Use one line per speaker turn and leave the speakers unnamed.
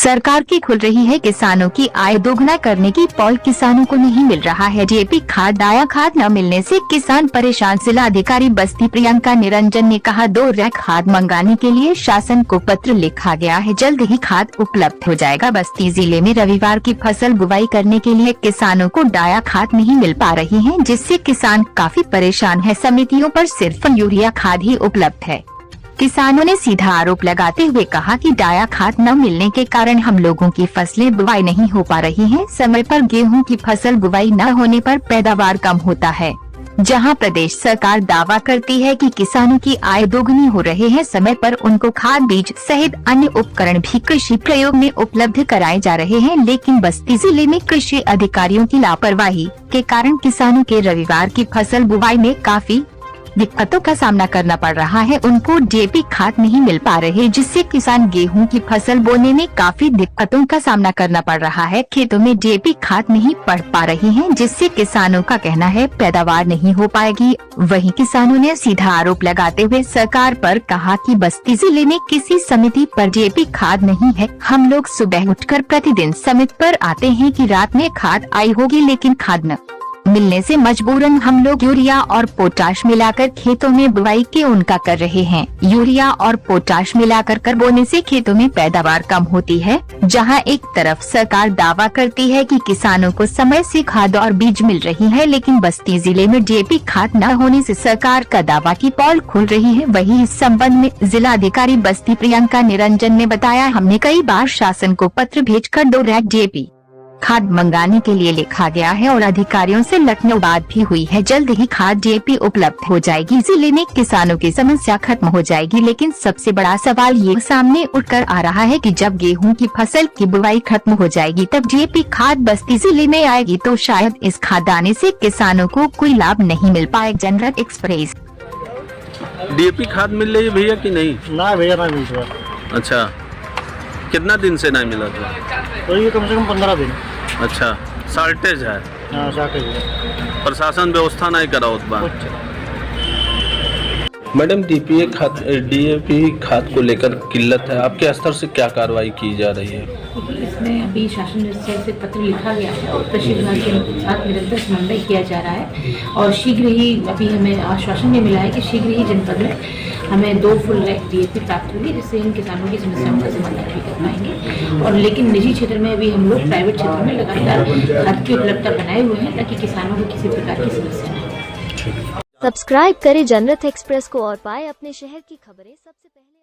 सरकार की खुल रही है किसानों की आय दोगुना करने की पॉल, किसानों को नहीं मिल रहा है डीएपी खाद। डाया खाद न मिलने से किसान परेशान। जिलाधिकारी बस्ती प्रियंका निरंजन ने कहा 2 रैक खाद मंगाने के लिए शासन को पत्र लिखा गया है, जल्द ही खाद उपलब्ध हो जाएगा। बस्ती जिले में रविवार की फसल बुवाई करने के लिए किसानों को डाया खाद नहीं मिल पा रही है, जिससे किसान काफी परेशान है। समितियों पर सिर्फ यूरिया खाद ही उपलब्ध है। किसानों ने सीधा आरोप लगाते हुए कहा कि डाया खाद न मिलने के कारण हम लोगों की फसलें बुवाई नहीं हो पा रही हैं। समय पर गेहूं की फसल बुवाई न होने पर पैदावार कम होता है। जहां प्रदेश सरकार दावा करती है कि किसानों की आय दोगुनी हो रही है, समय पर उनको खाद, बीज सहित अन्य उपकरण भी कृषि प्रयोग में उपलब्ध कराए जा रहे हैं, लेकिन बस्ती जिले में कृषि अधिकारियों की लापरवाही के कारण किसानों के रविवार की फसल बुवाई में काफी दिक्कतों का सामना करना पड़ रहा है। उनको डीएपी खाद नहीं मिल पा रहे, जिससे किसान गेहूं की फसल बोने में काफी दिक्कतों का सामना करना पड़ रहा है। खेतों में डीएपी खाद नहीं पड़ पा रही है, जिससे किसानों का कहना है पैदावार नहीं हो पाएगी। वहीं किसानों ने सीधा आरोप लगाते हुए सरकार पर कहा कि बस्ती जिले में किसी समिति पर डीएपी खाद नहीं है। हम लोग सुबह उठकर प्रतिदिन समिति पर आते हैं कि रात में खाद आई होगी, लेकिन खाद न मिलने से मजबूरन हम लोग यूरिया और पोटाश मिलाकर खेतों में बुवाई के उनका कर रहे हैं। यूरिया और पोटाश मिलाकर बोने से खेतों में पैदावार कम होती है। जहां एक तरफ सरकार दावा करती है कि किसानों को समय से खाद और बीज मिल रही है, लेकिन बस्ती जिले में डीएपी खाद न होने से सरकार का दावा की पोल खुल रही है। वहीं इस संबंध में जिलाधिकारी बस्ती प्रियंका निरंजन ने बताया, हमने कई बार शासन को पत्र भेजकर 2 रैक डीएपी खाद मंगाने के लिए लिखा गया है और अधिकारियों से लखनऊ बात भी हुई है। जल्द ही खाद डीएपी उपलब्ध हो जाएगी, जिले में किसानों की समस्या खत्म हो जाएगी। लेकिन सबसे बड़ा सवाल ये सामने उठकर आ रहा है कि जब गेहूं की फसल की बुवाई खत्म हो जाएगी, तब डीएपी खाद बस्ती जिले में आएगी, तो शायद इस खाद आने से किसानों को कोई लाभ नहीं मिल पाएगा। General express.
डीएपी खाद मिल रही है भैया कि नहीं?
ना भैया, ना मिल रहा।
अच्छा, कितना दिन से नहीं मिला था?
तो ये कम से कम 15 दिन।
अच्छा, शॉर्टेज है?
हाँ, शॉर्टेज है।
प्रशासन व्यवस्था नहीं करा उतना। मैडम, डीएपी खाद को लेकर किल्लत है, आपके स्तर से क्या कार्रवाई की जा रही है?
इसमें अभी शासन स्तर से पत्र लिखा गया है और कृषि विभाग के साथ निरंतर समन्वय किया जा रहा है और शीघ्र ही अभी हमें आश्वासन भी मिला है कि शीघ्र ही जनपद में हमें 2 फुल रैक डीएपी प्राप्त होगी, जिससे इन किसानों की समस्याओं का समाधान भी कर पाएंगे। और लेकिन निजी क्षेत्र में अभी हम लोग प्राइवेट क्षेत्र में लगातार खाद की उपलब्धता बनाए हुए हैं, ताकि किसानों को किसी प्रकार की समस्या न हो।
सब्सक्राइब करें जनरल एक्सप्रेस को और पाए अपने शहर की खबरें सबसे पहले।